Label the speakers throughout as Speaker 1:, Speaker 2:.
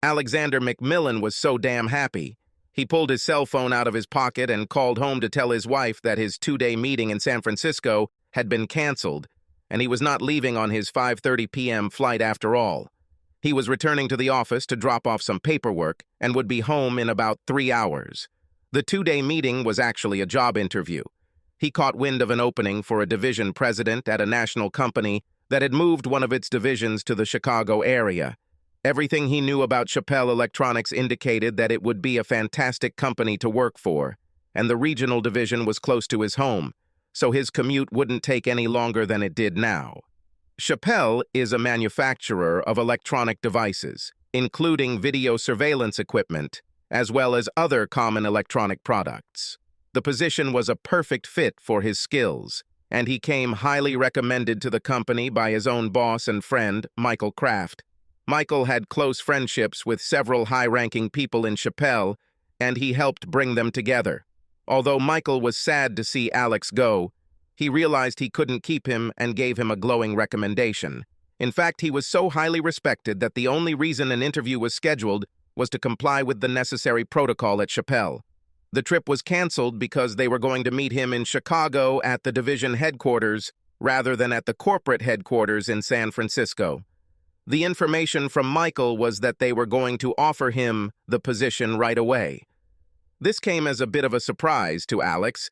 Speaker 1: Alexander McMillan was so damn happy. He pulled his cell phone out of his pocket and called home to tell his wife that his 2-day meeting in San Francisco had been canceled, and he was not leaving on his 5:30 p.m. flight after all. He was returning to the office to drop off some paperwork and would be home in about 3 hours. The 2-day meeting was actually a job interview. He caught wind of an opening for a division president at a national company that had moved one of its divisions to the Chicago area. Everything he knew about Chappell Electronics indicated that it would be a fantastic company to work for, and the regional division was close to his home, so his commute wouldn't take any longer than it did now. Chappell is a manufacturer of electronic devices, including video surveillance equipment, as well as other common electronic products. The position was a perfect fit for his skills, and he came highly recommended to the company by his own boss and friend, Michael Kraft. Michael had close friendships with several high-ranking people in Chappell, and he helped bring them together. Although Michael was sad to see Alex go, he realized he couldn't keep him and gave him a glowing recommendation. In fact, he was so highly respected that the only reason an interview was scheduled was to comply with the necessary protocol at Chappell. The trip was canceled because they were going to meet him in Chicago at the division headquarters rather than at the corporate headquarters in San Francisco. The information from Michael was that they were going to offer him the position right away. This came as a bit of a surprise to Alex,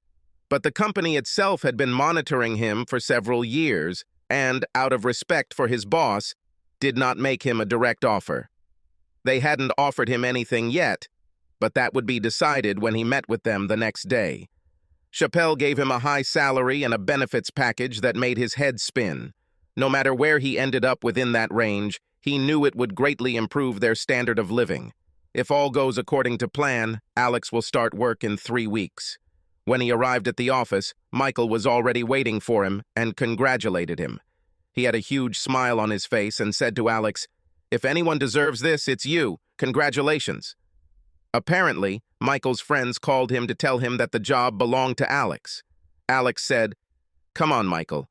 Speaker 1: but the company itself had been monitoring him for several years and, out of respect for his boss, did not make him a direct offer. They hadn't offered him anything yet, but that would be decided when he met with them the next day. Chappell gave him a high salary and a benefits package that made his head spin. No matter where he ended up within that range, he knew it would greatly improve their standard of living. If all goes according to plan, Alex will start work in 3 weeks. When he arrived at the office, Michael was already waiting for him and congratulated him. He had a huge smile on his face and said to Alex, "If anyone deserves this, it's you. Congratulations." Apparently, Michael's friends called him to tell him that the job belonged to Alex. Alex said, "Come on, Michael.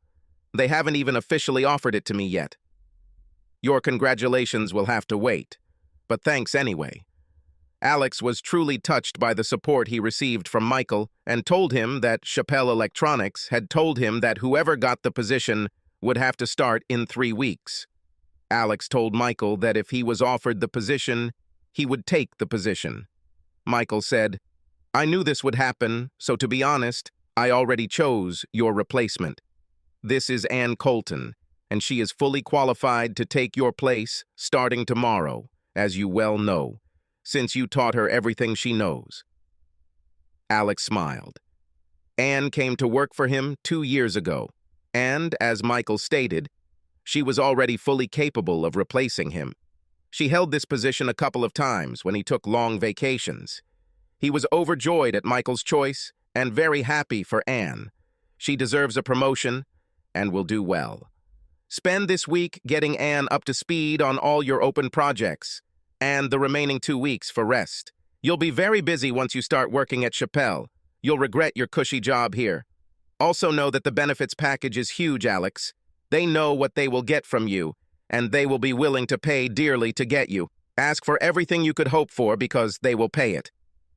Speaker 1: They haven't even officially offered it to me yet. Your congratulations will have to wait, but thanks anyway." Alex was truly touched by the support he received from Michael and told him that Chappell Electronics had told him that whoever got the position would have to start in 3 weeks. Alex told Michael that if he was offered the position, he would take the position. Michael said, "I knew this would happen, so to be honest, I already chose your replacement. This is Ann Colton, and she is fully qualified to take your place starting tomorrow, as you well know, since you taught her everything she knows." Alex smiled. Ann came to work for him 2 years ago, and, as Michael stated, she was already fully capable of replacing him. She held this position a couple of times when he took long vacations. He was overjoyed at Michael's choice and very happy for Ann. She deserves a promotion and will do well. Spend this week getting Ann up to speed on all your open projects, and the remaining 2 weeks for rest. You'll be very busy once you start working at Chappell. You'll regret your cushy job here. Also know that the benefits package is huge, Alex. They know what they will get from you, and they will be willing to pay dearly to get you. Ask for everything you could hope for because they will pay it.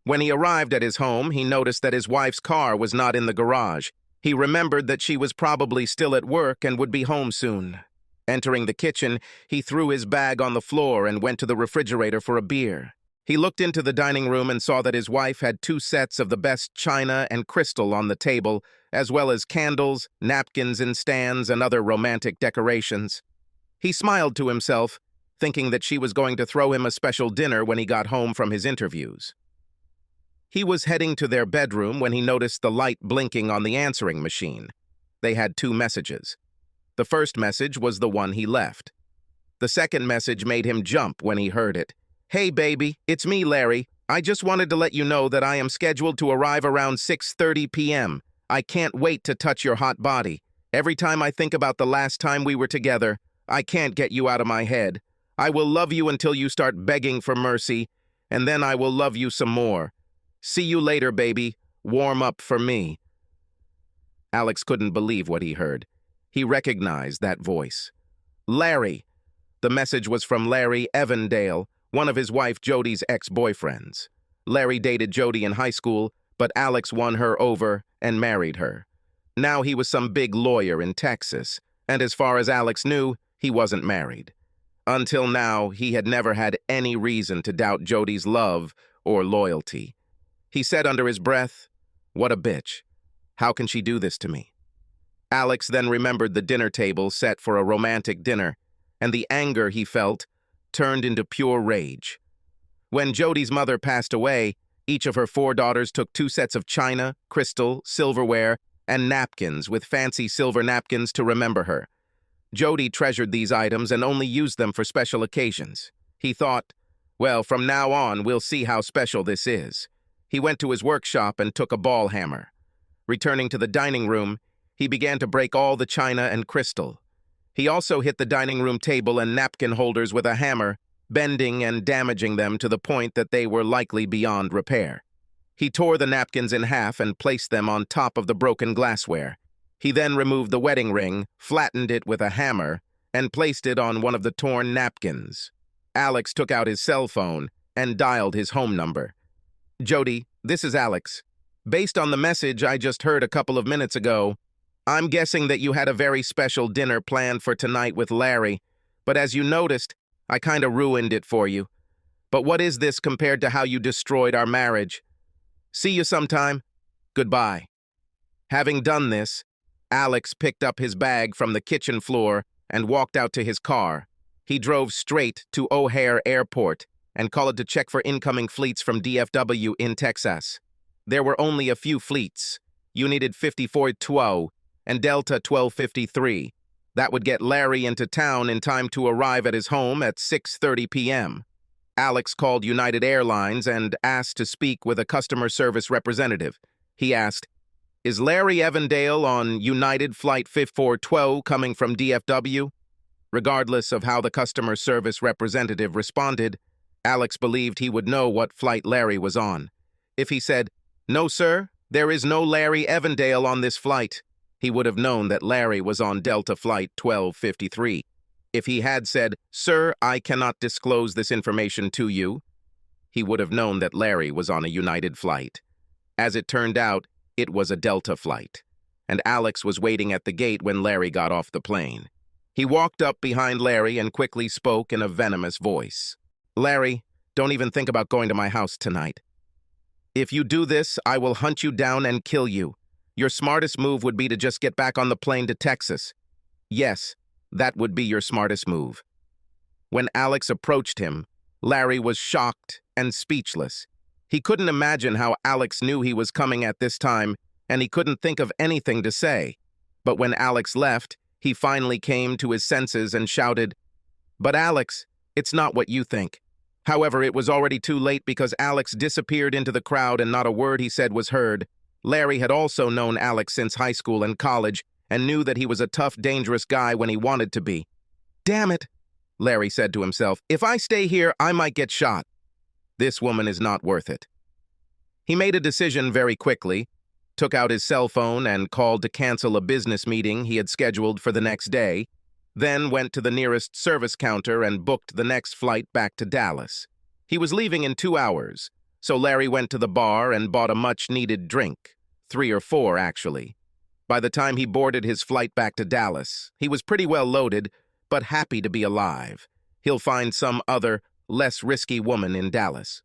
Speaker 1: When he arrived at his home, he noticed that his wife's car was not in the garage. He remembered that she was probably still at work and would be home soon. Entering the kitchen, he threw his bag on the floor and went to the refrigerator for a beer. He looked into the dining room and saw that his wife had 2 sets of the best china and crystal on the table, as well as candles, napkins in stands, and other romantic decorations. He smiled to himself, thinking that she was going to throw him a special dinner when he got home from his interviews. He was heading to their bedroom when he noticed the light blinking on the answering machine. They had 2 messages. The first message was the one he left. The second message made him jump when he heard it. "Hey, baby, it's me, Larry. I just wanted to let you know that I am scheduled to arrive around 6:30 p.m. I can't wait to touch your hot body. Every time I think about the last time we were together, I can't get you out of my head. I will love you until you start begging for mercy, and then I will love you some more. See you later, baby. Warm up for me." Alex couldn't believe what he heard. He recognized that voice. Larry. The message was from Larry Evandale, one of his wife Jody's ex-boyfriends. Larry dated Jody in high school, but Alex won her over and married her. Now he was some big lawyer in Texas, and as far as Alex knew, he wasn't married. Until now, he had never had any reason to doubt Jody's love or loyalty. He said under his breath, "What a bitch. How can she do this to me?" Alex then remembered the dinner table set for a romantic dinner, and the anger he felt turned into pure rage. When Jody's mother passed away, each of her 4 daughters took 2 sets of china, crystal, silverware, and napkins with fancy silver napkins to remember her. Jody treasured these items and only used them for special occasions. He thought, well, from now on, we'll see how special this is. He went to his workshop and took a ball hammer. Returning to the dining room, he began to break all the china and crystal. He also hit the dining room table and napkin holders with a hammer, bending and damaging them to the point that they were likely beyond repair. He tore the napkins in half and placed them on top of the broken glassware. He then removed the wedding ring, flattened it with a hammer, and placed it on one of the torn napkins. Alex took out his cell phone and dialed his home number. "Jody, this is Alex. Based on the message I just heard a couple of minutes ago, I'm guessing that you had a very special dinner planned for tonight with Larry, but as you noticed, I kinda ruined it for you. But what is this compared to how you destroyed our marriage? See you sometime. Goodbye." Having done this, Alex picked up his bag from the kitchen floor and walked out to his car. He drove straight to O'Hare Airport and called to check for incoming flights from DFW in Texas. There were only a few flights, United 5412 and Delta 1253. That would get Larry into town in time to arrive at his home at 6:30 p.m. Alex called United Airlines and asked to speak with a customer service representative. He asked, "Is Larry Evandale on United Flight 5412 coming from DFW?" Regardless of how the customer service representative responded, Alex believed he would know what flight Larry was on. If he said, "No, sir, there is no Larry Evandale on this flight," he would have known that Larry was on Delta Flight 1253. If he had said, "Sir, I cannot disclose this information to you," he would have known that Larry was on a United flight. As it turned out, it was a Delta flight, and Alex was waiting at the gate when Larry got off the plane. He walked up behind Larry and quickly spoke in a venomous voice. "Larry, don't even think about going to my house tonight. If you do this, I will hunt you down and kill you. Your smartest move would be to just get back on the plane to Texas. Yes, that would be your smartest move." When Alex approached him, Larry was shocked and speechless. He couldn't imagine how Alex knew he was coming at this time, and he couldn't think of anything to say. But when Alex left, he finally came to his senses and shouted, "But Alex, it's not what you think." However, it was already too late because Alex disappeared into the crowd and not a word he said was heard. Larry had also known Alex since high school and college and knew that he was a tough, dangerous guy when he wanted to be. "Damn it," Larry said to himself. "If I stay here, I might get shot. This woman is not worth it." He made a decision very quickly, took out his cell phone and called to cancel a business meeting he had scheduled for the next day, then went to the nearest service counter and booked the next flight back to Dallas. He was leaving in 2 hours, so Larry went to the bar and bought a much-needed drink, 3 or 4 actually. By the time he boarded his flight back to Dallas, he was pretty well loaded, but happy to be alive. He'll find some other, less risky woman in Dallas.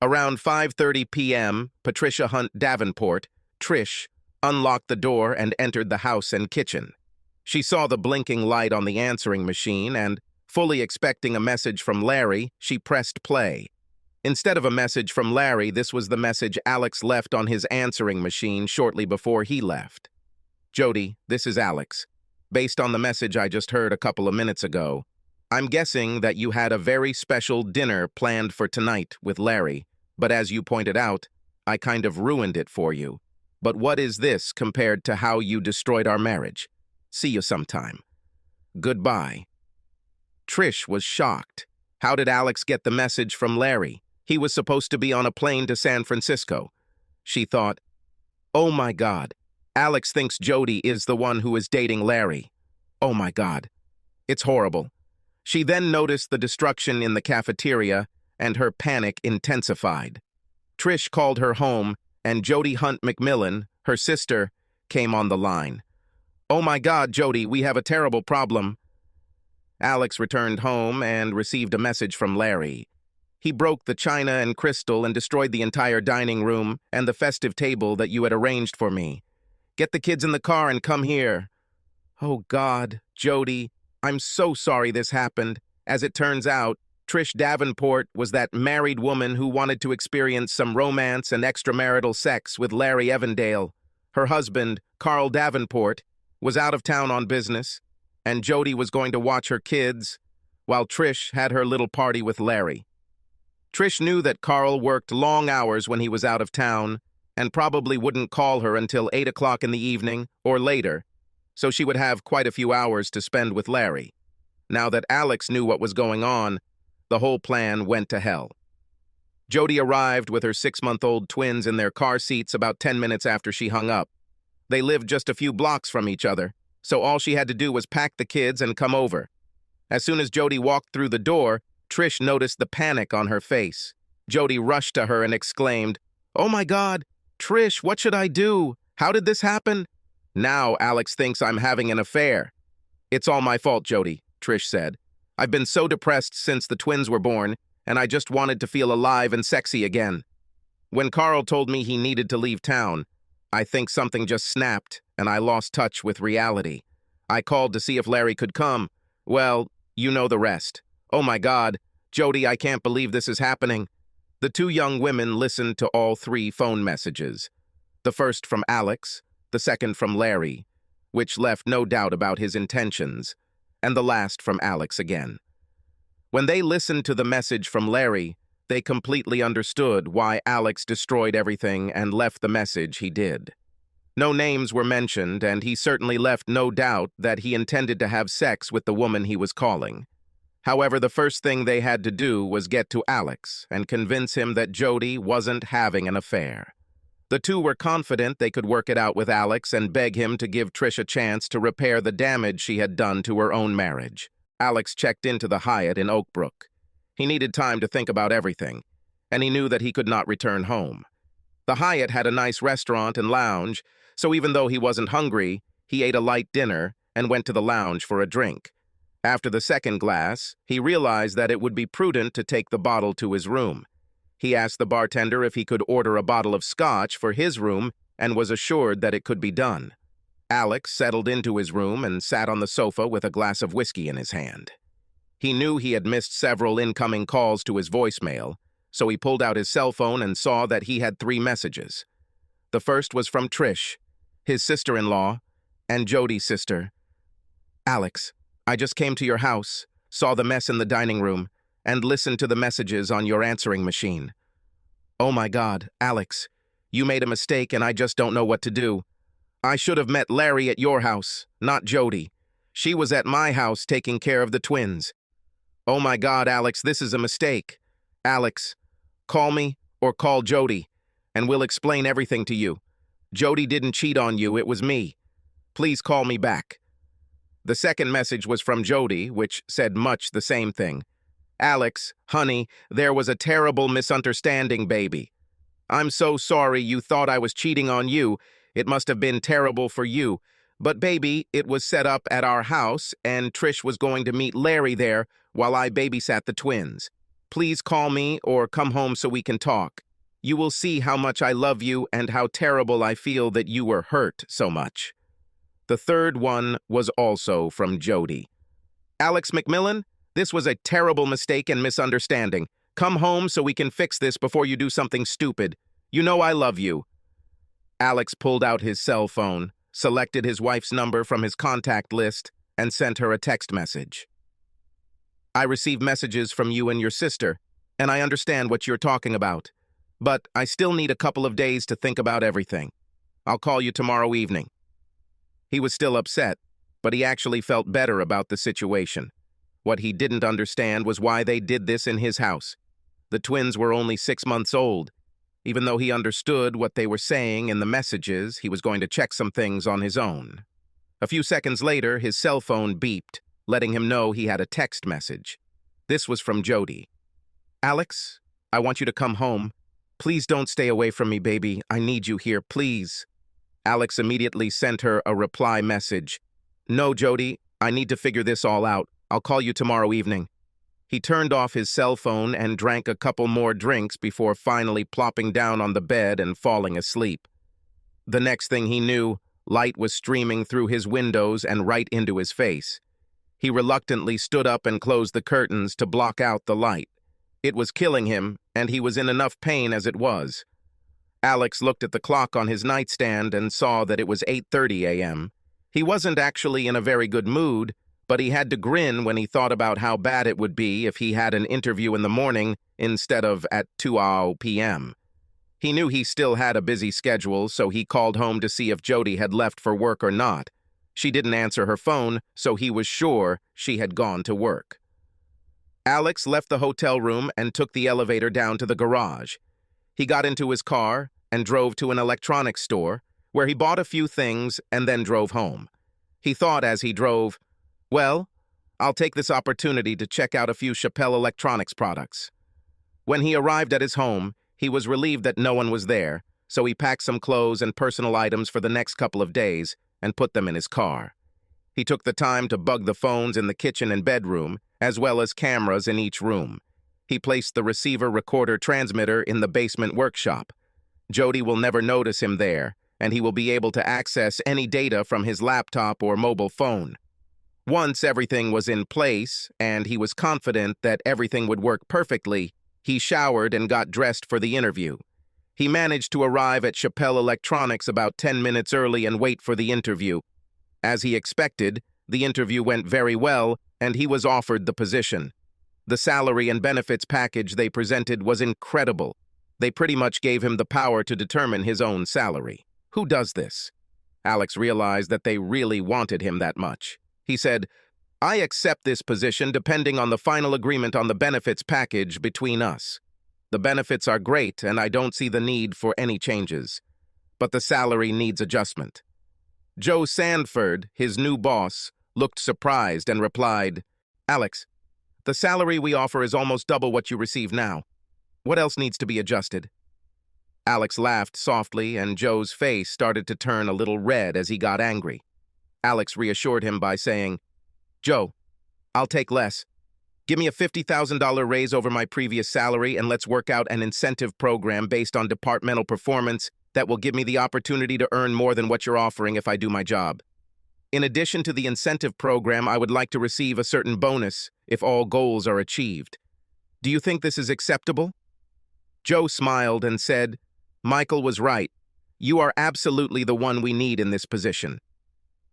Speaker 1: Around 5:30 p.m., Patricia Hunt Davenport, Trish, unlocked the door and entered the house and kitchen. She saw the blinking light on the answering machine and, fully expecting a message from Larry, she pressed play. Instead of a message from Larry, this was the message Alex left on his answering machine shortly before he left. "Jody, this is Alex. Based on the message I just heard a couple of minutes ago, I'm guessing that you had a very special dinner planned for tonight with Larry, but as you pointed out, I kind of ruined it for you. But what is this compared to how you destroyed our marriage? See you sometime. Goodbye." Trish was shocked. How did Alex get the message from Larry? He was supposed to be on a plane to San Francisco. She thought, "Oh my God, Alex thinks Jody is the one who is dating Larry. Oh my God, it's horrible." She then noticed the destruction in the cafeteria, and her panic intensified. Trish called her home, and Jody Hunt McMillan, her sister, came on the line. "Oh my God, Jody, we have a terrible problem." Alex returned home and received a message from Larry. "He broke the china and crystal and destroyed the entire dining room and the festive table that you had arranged for me. Get the kids in the car and come here." "Oh God, Jody, I'm so sorry this happened." As it turns out, Trish Davenport was that married woman who wanted to experience some romance and extramarital sex with Larry Evandale. Her husband, Carl Davenport, was out of town on business, and Jody was going to watch her kids, while Trish had her little party with Larry. Trish knew that Carl worked long hours when he was out of town, and probably wouldn't call her until 8 o'clock in the evening or later, so she would have quite a few hours to spend with Larry. Now that Alex knew what was going on, the whole plan went to hell. Jody arrived with her 6-month-old twins in their car seats about 10 minutes after she hung up. They lived just a few blocks from each other, so all she had to do was pack the kids and come over. As soon as Jody walked through the door, Trish noticed the panic on her face. Jody rushed to her and exclaimed, "Oh my God, Trish, what should I do? How did this happen?" "Now Alex thinks I'm having an affair." "It's all my fault, Jody," Trish said. "I've been so depressed since the twins were born, and I just wanted to feel alive and sexy again. When Carl told me he needed to leave town, I think something just snapped, and I lost touch with reality. I called to see if Larry could come. Well, you know the rest. Oh my God, Jody, I can't believe this is happening." The two young women listened to all 3 phone messages. The first from Alex, the second from Larry, which left no doubt about his intentions, and the last from Alex again. When they listened to the message from Larry, they completely understood why Alex destroyed everything and left the message he did. No names were mentioned, and he certainly left no doubt that he intended to have sex with the woman he was calling. However, the first thing they had to do was get to Alex and convince him that Jody wasn't having an affair. The two were confident they could work it out with Alex and beg him to give Trish a chance to repair the damage she had done to her own marriage. Alex checked into the Hyatt in Oak Brook. He needed time to think about everything, and he knew that he could not return home. The Hyatt had a nice restaurant and lounge, so even though he wasn't hungry, he ate a light dinner and went to the lounge for a drink. After the second glass, he realized that it would be prudent to take the bottle to his room. He asked the bartender if he could order a bottle of scotch for his room and was assured that it could be done. Alex settled into his room and sat on the sofa with a glass of whiskey in his hand. He knew he had missed several incoming calls to his voicemail, so he pulled out his cell phone and saw that he had 3 messages. The first was from Trish, his sister-in-law, and Jody's sister. "Alex, I just came to your house, saw the mess in the dining room, and listened to the messages on your answering machine. Oh my God, Alex, you made a mistake and I just don't know what to do. I should have met Larry at your house, not Jody. She was at my house taking care of the twins. Oh my God, Alex, this is a mistake. Alex, call me or call Jody, and we'll explain everything to you. Jody didn't cheat on you, it was me. Please call me back." The second message was from Jody, which said much the same thing. "Alex, honey, there was a terrible misunderstanding, baby. I'm so sorry you thought I was cheating on you. It must have been terrible for you. But baby, it was set up at our house, and Trish was going to meet Larry there while I babysat the twins. Please call me or come home so we can talk. You will see how much I love you and how terrible I feel that you were hurt so much." The third one was also from Jody. "Alex McMillan, this was a terrible mistake and misunderstanding. Come home so we can fix this before you do something stupid. You know I love you." Alex pulled out his cell phone, selected his wife's number from his contact list, and sent her a text message. "I received messages from you and your sister, and I understand what you're talking about. But I still need a couple of days to think about everything. I'll call you tomorrow evening." He was still upset, but he actually felt better about the situation. What he didn't understand was why they did this in his house. The twins were only 6 months old. Even though he understood what they were saying in the messages, he was going to check some things on his own. A few seconds later, his cell phone beeped. letting him know he had a text message. This was from Jody. "Alex, I want you to come home. Please don't stay away from me, baby. I need you here, please." Alex immediately sent her a reply message. "No, Jody, I need to figure this all out. I'll call you tomorrow evening." He turned off his cell phone and drank a couple more drinks before finally plopping down on the bed and falling asleep. The next thing he knew, light was streaming through his windows and right into his face. He reluctantly stood up and closed the curtains to block out the light. It was killing him, and he was in enough pain as it was. Alex looked at the clock on his nightstand and saw that it was 8:30 a.m. He wasn't actually in a very good mood, but he had to grin when he thought about how bad it would be if he had an interview in the morning instead of at 2 p.m. He knew he still had a busy schedule, so he called home to see if Jody had left for work or not. She didn't answer her phone, so he was sure she had gone to work. Alex left the hotel room and took the elevator down to the garage. He got into his car and drove to an electronics store, where he bought a few things and then drove home. He thought as he drove, "Well, I'll take this opportunity to check out a few Chappelle Electronics products." When he arrived at his home, he was relieved that no one was there, so he packed some clothes and personal items for the next couple of days and put them in his car. He took the time to bug the phones in the kitchen and bedroom, as well as cameras in each room. He placed the receiver recorder transmitter in the basement workshop. Jody will never notice him there, and he will be able to access any data from his laptop or mobile phone. Once everything was in place, and he was confident that everything would work perfectly, he showered and got dressed for the interview. He managed to arrive at Chappelle Electronics about 10 minutes early and wait for the interview. As he expected, the interview went very well, and he was offered the position. The salary and benefits package they presented was incredible. They pretty much gave him the power to determine his own salary. Who does this? Alex realized that they really wanted him that much. He said, "I accept this position depending on the final agreement on the benefits package between us. The benefits are great, and I don't see the need for any changes. But the salary needs adjustment." Joe Sanford, his new boss, looked surprised and replied, "Alex, the salary we offer is almost double what you receive now. What else needs to be adjusted?" Alex laughed softly, and Joe's face started to turn a little red as he got angry. Alex reassured him by saying, "Joe, I'll take less. Give me a $50,000 raise over my previous salary, and let's work out an incentive program based on departmental performance that will give me the opportunity to earn more than what you're offering if I do my job. In addition to the incentive program, I would like to receive a certain bonus if all goals are achieved. Do you think this is acceptable?" Joe smiled and said, "Michael was right. You are absolutely the one we need in this position.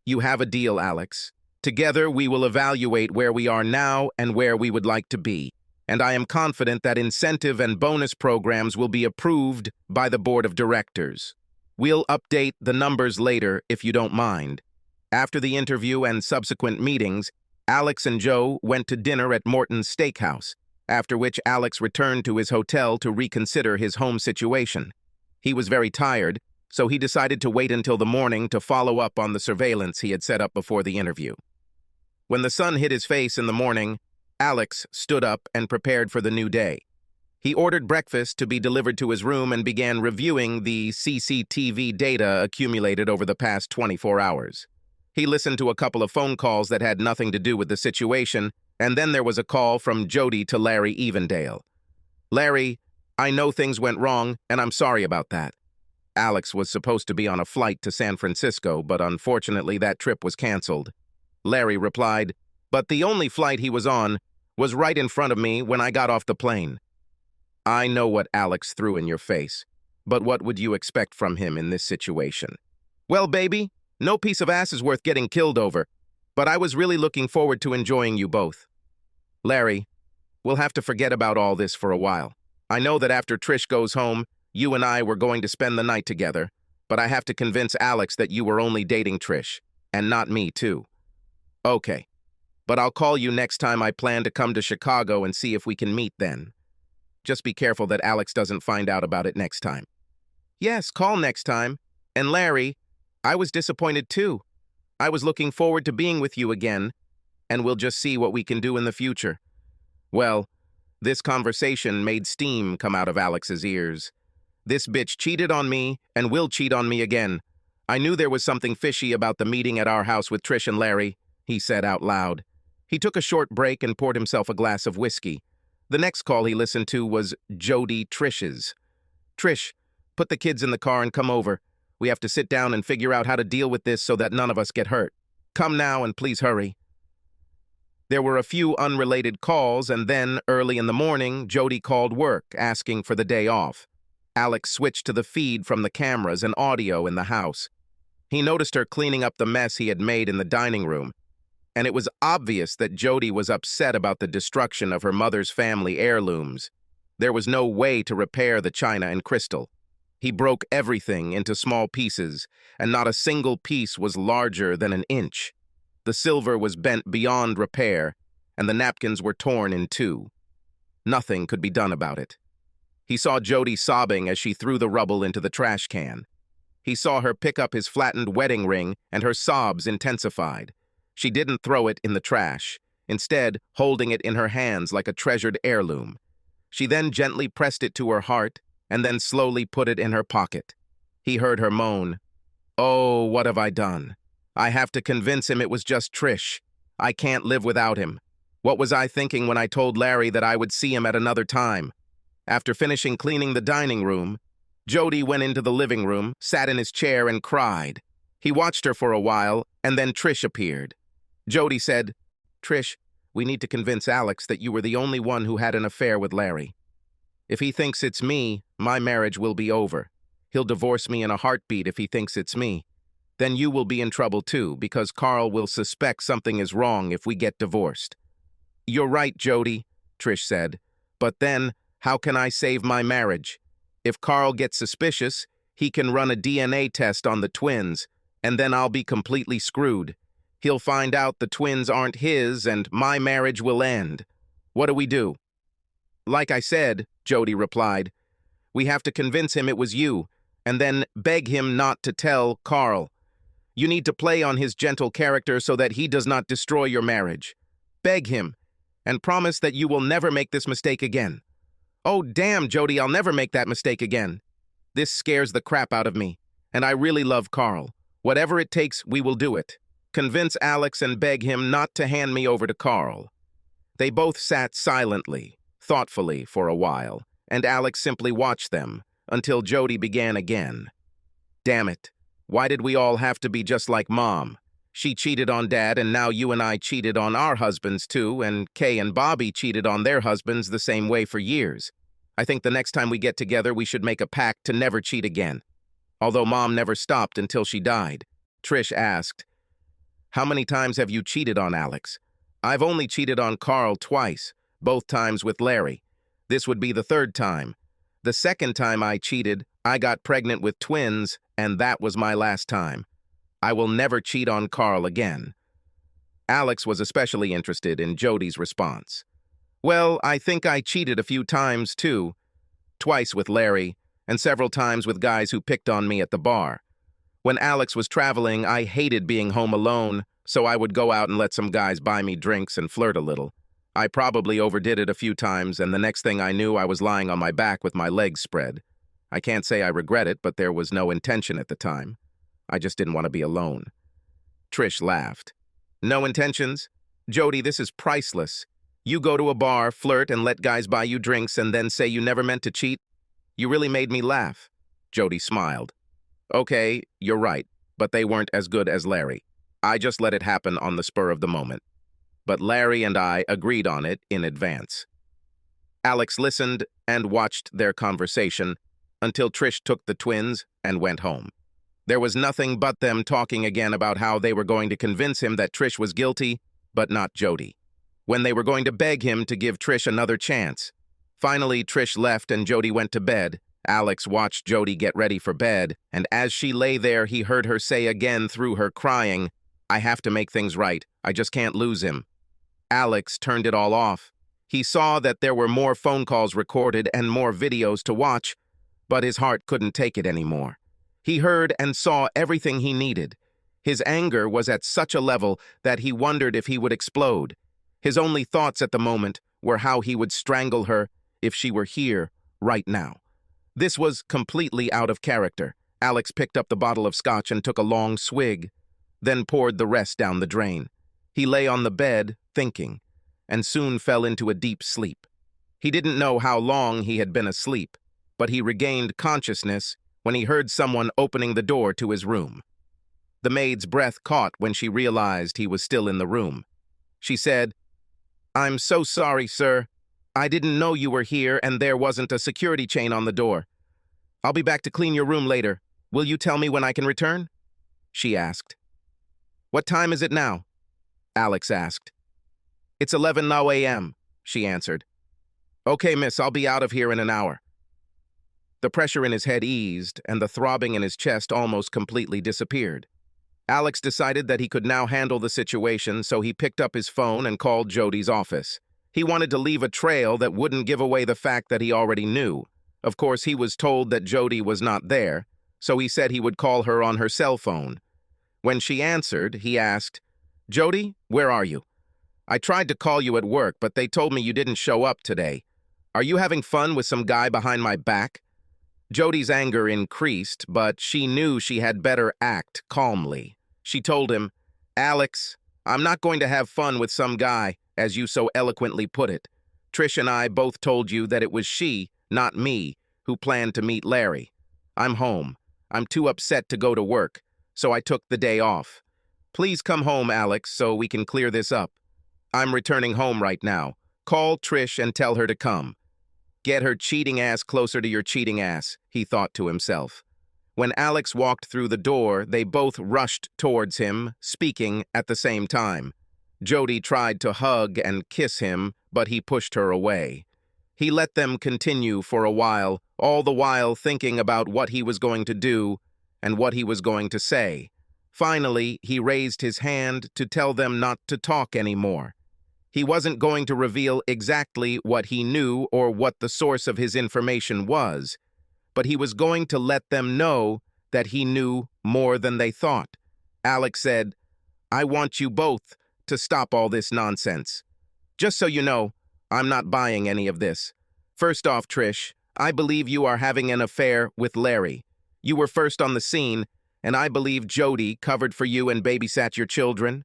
Speaker 1: You have a deal, Alex. Together, we will evaluate where we are now and where we would like to be, and I am confident that incentive and bonus programs will be approved by the board of directors. We'll update the numbers later if you don't mind." After the interview and subsequent meetings, Alex and Joe went to dinner at Morton's Steakhouse, after which Alex returned to his hotel to reconsider his home situation. He was very tired, so he decided to wait until the morning to follow up on the surveillance he had set up before the interview. When the sun hit his face in the morning, Alex stood up and prepared for the new day. He ordered breakfast to be delivered to his room and began reviewing the CCTV data accumulated over the past 24 hours. He listened to a couple of phone calls that had nothing to do with the situation, and then there was a call from Jody to Larry Evendale. "Larry, I know things went wrong, and I'm sorry about that." Alex was supposed to be on a flight to San Francisco, but unfortunately that trip was canceled. Larry replied, "But the only flight he was on was right in front of me when I got off the plane." I know what Alex threw in your face, but what would you expect from him in this situation? "Well, baby, no piece of ass is worth getting killed over, but I was really looking forward to enjoying you both." Larry, we'll have to forget about all this for a while. I know that after Trish goes home, you and I were going to spend the night together, but I have to convince Alex that you were only dating Trish, and not me too. Okay, but I'll call you next time I plan to come to Chicago and see if we can meet then. Just be careful that Alex doesn't find out about it next time. Yes, call next time. And Larry, I was disappointed too. I was looking forward to being with you again, and we'll just see what we can do in the future. Well, this conversation made steam come out of Alex's ears. This bitch cheated on me and will cheat on me again. I knew there was something fishy about the meeting at our house with Trish and Larry, he said out loud. He took a short break and poured himself a glass of whiskey. The next call he listened to was Jody Trish's. Trish, put the kids in the car and come over. We have to sit down and figure out how to deal with this so that none of us get hurt. Come now and please hurry. There were a few unrelated calls, and then, early in the morning, Jody called work, asking for the day off. Alex switched to the feed from the cameras and audio in the house. He noticed her cleaning up the mess he had made in the dining room, and it was obvious that Jody was upset about the destruction of her mother's family heirlooms. There was no way to repair the china and crystal. He broke everything into small pieces, and not a single piece was larger than an inch. The silver was bent beyond repair, and the napkins were torn in two. Nothing could be done about it. He saw Jody sobbing as she threw the rubble into the trash can. He saw her pick up his flattened wedding ring, and her sobs intensified. She didn't throw it in the trash, instead holding it in her hands like a treasured heirloom. She then gently pressed it to her heart, and then slowly put it in her pocket. He heard her moan, "Oh, what have I done? I have to convince him it was just Trish. I can't live without him. What was I thinking when I told Larry that I would see him at another time?" After finishing cleaning the dining room, Jody went into the living room, sat in his chair, and cried. He watched her for a while, and then Trish appeared. Jody said, "Trish, we need to convince Alex that you were the only one who had an affair with Larry. If he thinks it's me, my marriage will be over. He'll divorce me in a heartbeat if he thinks it's me. Then you will be in trouble too, because Carl will suspect something is wrong if we get divorced." "You're right, Jody," Trish said. "But then, how can I save my marriage? If Carl gets suspicious, he can run a DNA test on the twins, and then I'll be completely screwed. He'll find out the twins aren't his, and my marriage will end. What do we do?" "Like I said," Jody replied, "we have to convince him it was you, and then beg him not to tell Carl. You need to play on his gentle character so that he does not destroy your marriage. Beg him, and promise that you will never make this mistake again." "Oh, damn, Jody, I'll never make that mistake again. This scares the crap out of me, and I really love Carl. Whatever it takes, we will do it. Convince Alex and beg him not to hand me over to Carl." They both sat silently, thoughtfully for a while, and Alex simply watched them, until Jody began again. "Damn it. Why did we all have to be just like Mom? She cheated on Dad, and now you and I cheated on our husbands too, and Kay and Bobby cheated on their husbands the same way for years. I think the next time we get together, we should make a pact to never cheat again." Although Mom never stopped until she died, Trish asked, "How many times have you cheated on Alex?" "I've only cheated on Carl twice, both times with Larry. This would be the third time. The second time I cheated, I got pregnant with twins, and that was my last time. I will never cheat on Carl again." Alex was especially interested in Jody's response. "Well, I think I cheated a few times, too. Twice with Larry, and several times with guys who picked on me at the bar. When Alex was traveling, I hated being home alone, so I would go out and let some guys buy me drinks and flirt a little. I probably overdid it a few times, and the next thing I knew, I was lying on my back with my legs spread. I can't say I regret it, but there was no intention at the time. I just didn't want to be alone." Trish laughed. "No intentions? Jody, this is priceless. You go to a bar, flirt, and let guys buy you drinks, and then say you never meant to cheat? You really made me laugh." Jody smiled. "Okay, you're right, but they weren't as good as Larry. I just let it happen on the spur of the moment. But Larry and I agreed on it in advance." Alex listened and watched their conversation until Trish took the twins and went home. There was nothing but them talking again about how they were going to convince him that Trish was guilty, but not Jody. When they were going to beg him to give Trish another chance. Finally, Trish left and Jody went to bed. Alex watched Jody get ready for bed, and as she lay there, he heard her say again through her crying, "I have to make things right. I just can't lose him." Alex turned it all off. He saw that there were more phone calls recorded and more videos to watch, but his heart couldn't take it anymore. He heard and saw everything he needed. His anger was at such a level that he wondered if he would explode. His only thoughts at the moment were how he would strangle her if she were here, right now. This was completely out of character. Alex picked up the bottle of scotch and took a long swig, then poured the rest down the drain. He lay on the bed, thinking, and soon fell into a deep sleep. He didn't know how long he had been asleep, but he regained consciousness when he heard someone opening the door to his room. The maid's breath caught when she realized he was still in the room. She said, "I'm so sorry, sir. I didn't know you were here and there wasn't a security chain on the door. I'll be back to clean your room later. Will you tell me when I can return?" she asked. "What time is it now?" Alex asked. "It's 11 now a.m., she answered. "Okay, miss, I'll be out of here in an hour." The pressure in his head eased, and the throbbing in his chest almost completely disappeared. Alex decided that he could now handle the situation, so he picked up his phone and called Jody's office. He wanted to leave a trail that wouldn't give away the fact that he already knew. Of course, he was told that Jody was not there, so he said he would call her on her cell phone. When she answered, he asked, "Jody, where are you? I tried to call you at work, but they told me you didn't show up today. Are you having fun with some guy behind my back?" Jody's anger increased, but she knew she had better act calmly. She told him, "Alex, I'm not going to have fun with some guy, as you so eloquently put it. Trish and I both told you that it was she, not me, who planned to meet Larry. I'm home. I'm too upset to go to work, so I took the day off. Please come home, Alex, so we can clear this up. I'm returning home right now. Call Trish and tell her to come." "Get her cheating ass closer to your cheating ass," he thought to himself. When Alex walked through the door, they both rushed towards him, speaking at the same time. Jody tried to hug and kiss him, but he pushed her away. He let them continue for a while, all the while thinking about what he was going to do and what he was going to say. Finally, he raised his hand to tell them not to talk anymore. He wasn't going to reveal exactly what he knew or what the source of his information was, but he was going to let them know that he knew more than they thought. Alex said, "I want you both to stop all this nonsense. Just so you know, I'm not buying any of this. First off, Trish, I believe you are having an affair with Larry. You were first on the scene, and I believe Jody covered for you and babysat your children.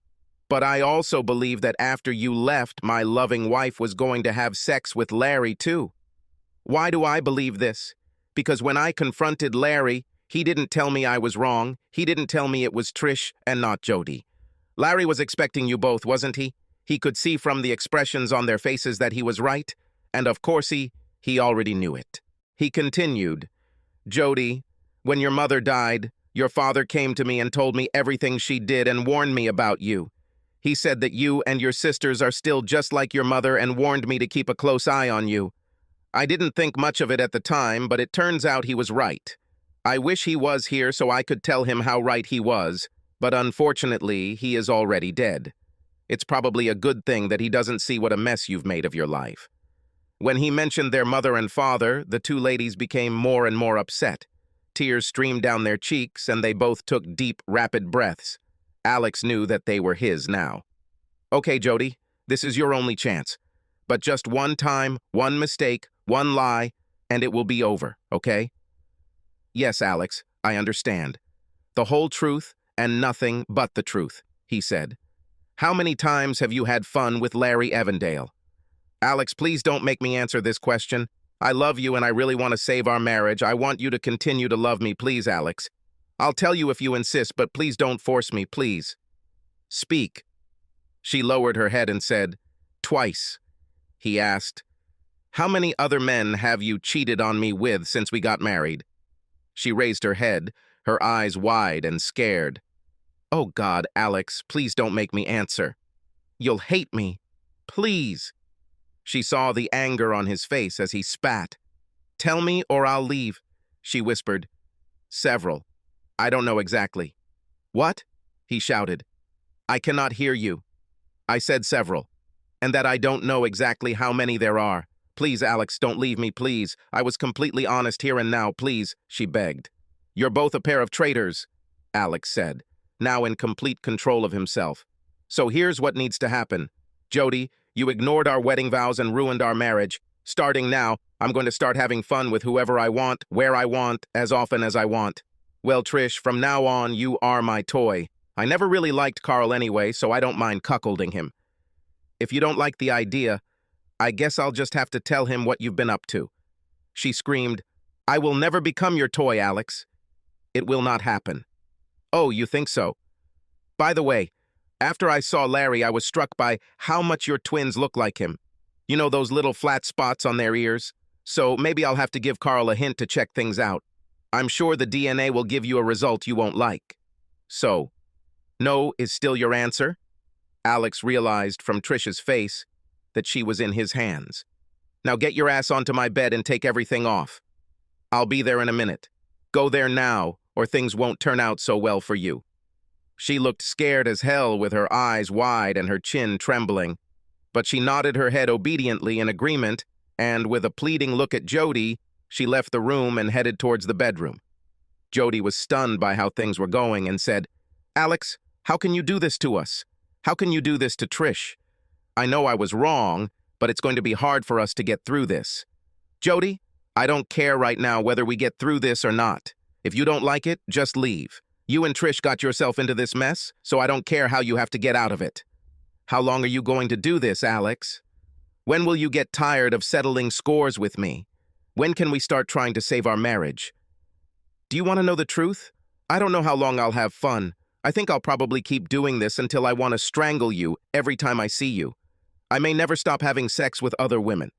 Speaker 1: But I also believe that after you left, my loving wife was going to have sex with Larry too. Why do I believe this? Because when I confronted Larry, he didn't tell me I was wrong. He didn't tell me it was Trish and not Jody. Larry was expecting you both, wasn't he? He could see from the expressions on their faces that he was right, and of course he already knew it." He continued, "Jody, when your mother died, your father came to me and told me everything she did and warned me about you. He said that you and your sisters are still just like your mother and warned me to keep a close eye on you. I didn't think much of it at the time, but it turns out he was right. I wish he was here so I could tell him how right he was, but unfortunately, he is already dead. It's probably a good thing that he doesn't see what a mess you've made of your life." When he mentioned their mother and father, the two ladies became more and more upset. Tears streamed down their cheeks, and they both took deep, rapid breaths. Alex knew that they were his now. "Okay, Jody, this is your only chance. But just one time, one mistake, one lie, and it will be over, okay?" "Yes, Alex, I understand. The whole truth and nothing but the truth," he said. "How many times have you had fun with Larry Evandale?" "Alex, please don't make me answer this question. I love you and I really want to save our marriage. I want you to continue to love me, please, Alex. I'll tell you if you insist, but please don't force me, please." "Speak." She lowered her head and said, "Twice." He asked, "How many other men have you cheated on me with since we got married?" She raised her head, her eyes wide and scared. "Oh God, Alex, please don't make me answer. You'll hate me. Please." She saw the anger on his face as he spat. "Tell me or I'll leave," she whispered. "Several. I don't know exactly." "What?" he shouted. "I cannot hear you. I said several, and that I don't know exactly how many there are. Please, Alex, don't leave me, please. I was completely honest here and now, please," she begged. "You're both a pair of traitors," Alex said. now in complete control of himself. So here's what needs to happen. Jody, you ignored our wedding vows and ruined our marriage. Starting now, I'm going to start having fun with whoever I want, where I want, as often as I want. Well, Trish, from now on, you are my toy. I never really liked Carl anyway, so I don't mind cuckolding him. If you don't like the idea, I guess I'll just have to tell him what you've been up to. She screamed, I will never become your toy, Alex. It will not happen. Oh, you think so? By the way, after I saw Larry, I was struck by how much your twins look like him. You know those little flat spots on their ears? So maybe I'll have to give Carl a hint to check things out. I'm sure the DNA will give you a result you won't like. So, no is still your answer? Alex realized from Trish's face that she was in his hands. Now get your ass onto my bed and take everything off. I'll be there in a minute. Go there now, or things won't turn out so well for you. She looked scared as hell with her eyes wide and her chin trembling, but she nodded her head obediently in agreement, and with a pleading look at Jody, she left the room and headed towards the bedroom. Jody was stunned by how things were going and said, Alex, how can you do this to us? How can you do this to Trish? I know I was wrong, but it's going to be hard for us to get through this. Jody, I don't care right now whether we get through this or not. If you don't like it, just leave. You and Trish got yourself into this mess, so I don't care how you have to get out of it. How long are you going to do this, Alex? When will you get tired of settling scores with me? When can we start trying to save our marriage? Do you want to know the truth? I don't know how long I'll have fun. I think I'll probably keep doing this until I want to strangle you every time I see you. I may never stop having sex with other women.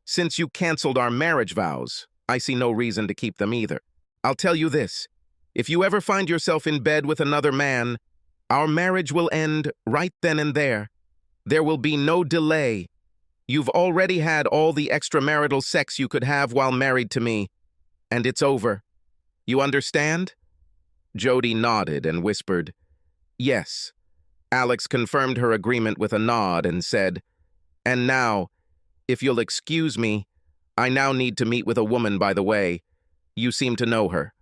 Speaker 1: Since you canceled our marriage vows, I see no reason to keep them either. I'll tell you this. If you ever find yourself in bed with another man, our marriage will end right then and there. There will be no delay. You've already had all the extramarital sex you could have while married to me, and it's over. You understand? Jody nodded and whispered, yes. Alex confirmed her agreement with a nod and said, and now, if you'll excuse me, I now need to meet with a woman, by the way. You seem to know her.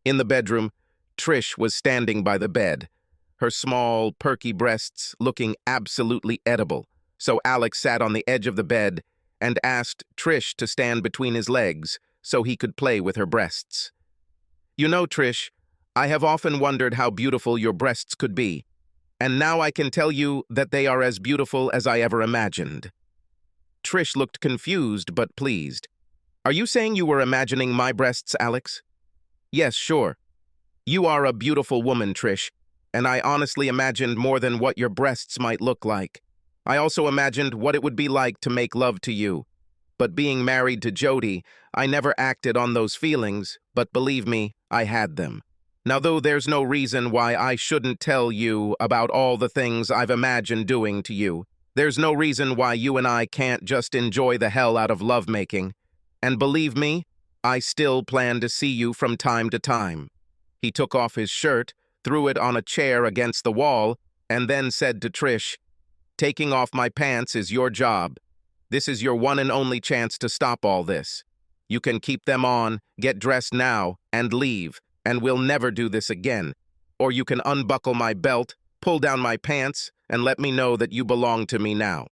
Speaker 1: In the bedroom, Trish was standing by the bed, her small, perky breasts looking absolutely edible. So Alex sat on the edge of the bed and asked Trish to stand between his legs so he could play with her breasts. You know, Trish, I have often wondered how beautiful your breasts could be, and now I can tell you that they are as beautiful as I ever imagined. Trish looked confused but pleased. Are you saying you were imagining my breasts, Alex? Yes, sure. You are a beautiful woman, Trish, and I honestly imagined more than what your breasts might look like. I also imagined what it would be like to make love to you. But being married to Jody, I never acted on those feelings, but believe me, I had them. Now, though there's no reason why I shouldn't tell you about all the things I've imagined doing to you, there's no reason why you and I can't just enjoy the hell out of lovemaking. And believe me, I still plan to see you from time to time. He took off his shirt, threw it on a chair against the wall, and then said to Trish, taking off my pants is your job. This is your one and only chance to stop all this. You can keep them on, get dressed now, and leave, and we'll never do this again. Or you can unbuckle my belt, pull down my pants, and let me know that you belong to me now.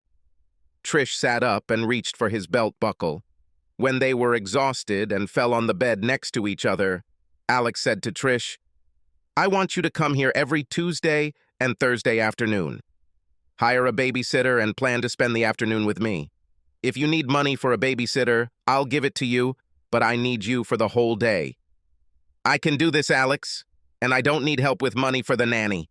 Speaker 1: Trish sat up and reached for his belt buckle. When they were exhausted and fell on the bed next to each other, Alex said to Trish, I want you to come here every Tuesday and Thursday afternoon. Hire a babysitter and plan to spend the afternoon with me. If you need money for a babysitter, I'll give it to you, but I need you for the whole day. I can do this, Alex, and I don't need help with money for the nanny.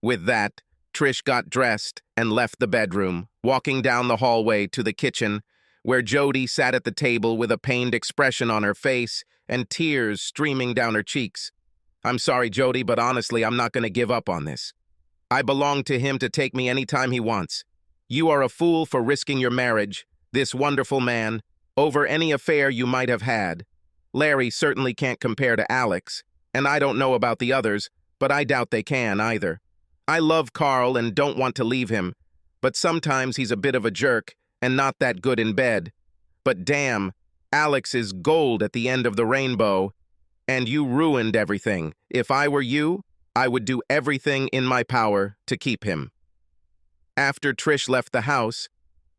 Speaker 1: With that, Trish got dressed and left the bedroom, walking down the hallway to the kitchen, where Jody sat at the table with a pained expression on her face and tears streaming down her cheeks. I'm sorry, Jody, but honestly, I'm not going to give up on this. I belong to him to take me anytime he wants. You are a fool for risking your marriage, this wonderful man, over any affair you might have had. Larry certainly can't compare to Alex, and I don't know about the others, but I doubt they can either. I love Carl and don't want to leave him, but sometimes he's a bit of a jerk and not that good in bed. But damn, Alex is gold at the end of the rainbow, and you ruined everything. If I were you, I would do everything in my power to keep him. After Trish left the house,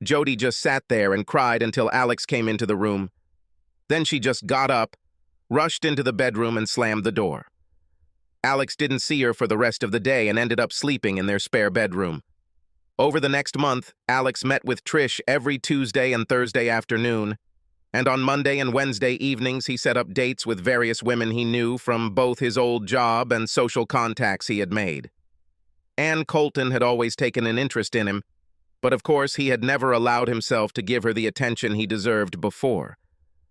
Speaker 1: Jody just sat there and cried until Alex came into the room. Then she just got up, rushed into the bedroom and slammed the door. Alex didn't see her for the rest of the day and ended up sleeping in their spare bedroom. Over the next month, Alex met with Trish every Tuesday and Thursday afternoon, and on Monday and Wednesday evenings he set up dates with various women he knew from both his old job and social contacts he had made. Ann Colton had always taken an interest in him, but of course he had never allowed himself to give her the attention he deserved before.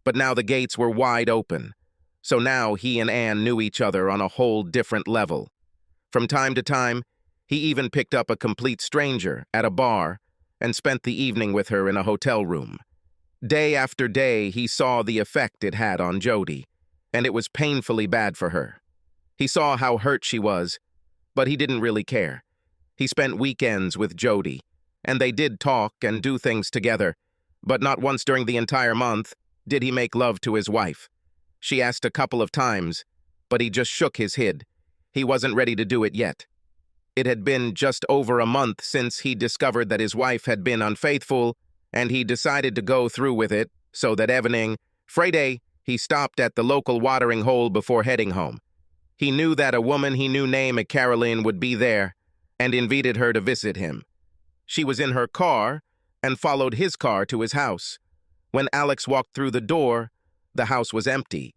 Speaker 1: But now the gates were wide open, so now he and Ann knew each other on a whole different level. From time to time, he even picked up a complete stranger at a bar and spent the evening with her in a hotel room. Day after day, he saw the effect it had on Jody, and it was painfully bad for her. He saw how hurt she was, but he didn't really care. He spent weekends with Jody, and they did talk and do things together, but not once during the entire month did he make love to his wife. She asked a couple of times, but he just shook his head. He wasn't ready to do it yet. It had been just over a month since he discovered that his wife had been unfaithful, and he decided to go through with it, so that evening, Friday, he stopped at the local watering hole before heading home. He knew that a woman he knew named Caroline would be there, and invited her to visit him. She was in her car, and followed his car to his house. When Alex walked through the door, the house was empty.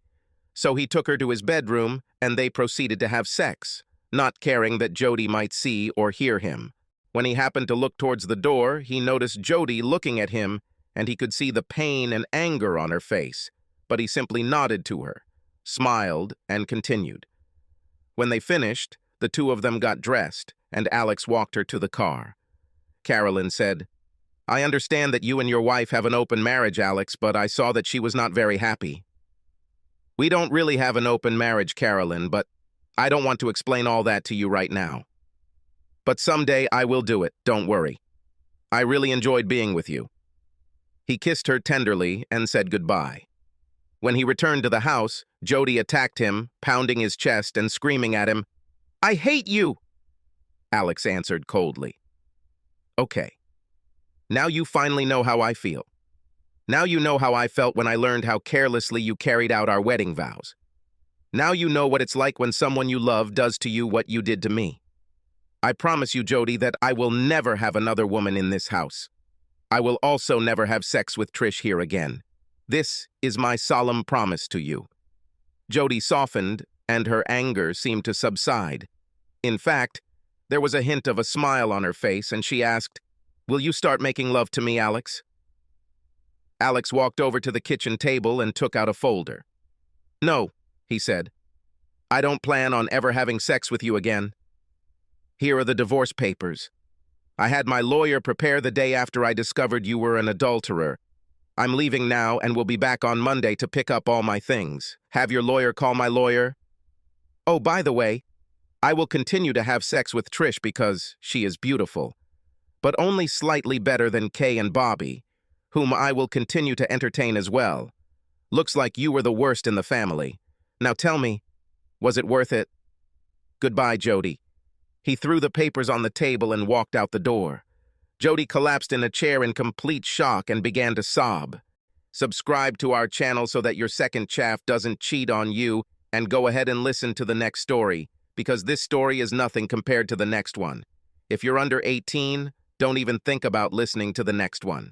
Speaker 1: So he took her to his bedroom, and they proceeded to have sex, not caring that Jody might see or hear him. When he happened to look towards the door, he noticed Jody looking at him, and he could see the pain and anger on her face, but he simply nodded to her, smiled, and continued. When they finished, the two of them got dressed, and Alex walked her to the car. Carolyn said, "I understand that you and your wife have an open marriage, Alex, but I saw that she was not very happy." "We don't really have an open marriage, Carolyn, but I don't want to explain all that to you right now. But someday I will do it, don't worry. I really enjoyed being with you." He kissed her tenderly and said goodbye. When he returned to the house, Jody attacked him, pounding his chest and screaming at him, "I hate you!" Alex answered coldly, "Okay. Now you finally know how I feel. Now you know how I felt when I learned how carelessly you carried out our wedding vows. Now you know what it's like when someone you love does to you what you did to me. I promise you, Jody, that I will never have another woman in this house. I will also never have sex with Trish here again. This is my solemn promise to you." Jody softened, and her anger seemed to subside. In fact, there was a hint of a smile on her face, and she asked, "Will you start making love to me, Alex?" Alex walked over to the kitchen table and took out a folder. "No," he said. "I don't plan on ever having sex with you again. Here are the divorce papers. I had my lawyer prepare the day after I discovered you were an adulterer. I'm leaving now and will be back on Monday to pick up all my things. Have your lawyer call my lawyer. Oh, by the way, I will continue to have sex with Trish because she is beautiful, but only slightly better than Kay and Bobby, whom I will continue to entertain as well. Looks like you were the worst in the family. Now tell me, was it worth it? Goodbye, Jody." He threw the papers on the table and walked out the door. Jody collapsed in a chair in complete shock and began to sob. Subscribe to our channel so that your second chaff doesn't cheat on you, and go ahead and listen to the next story, because this story is nothing compared to the next one. If you're under 18, don't even think about listening to the next one.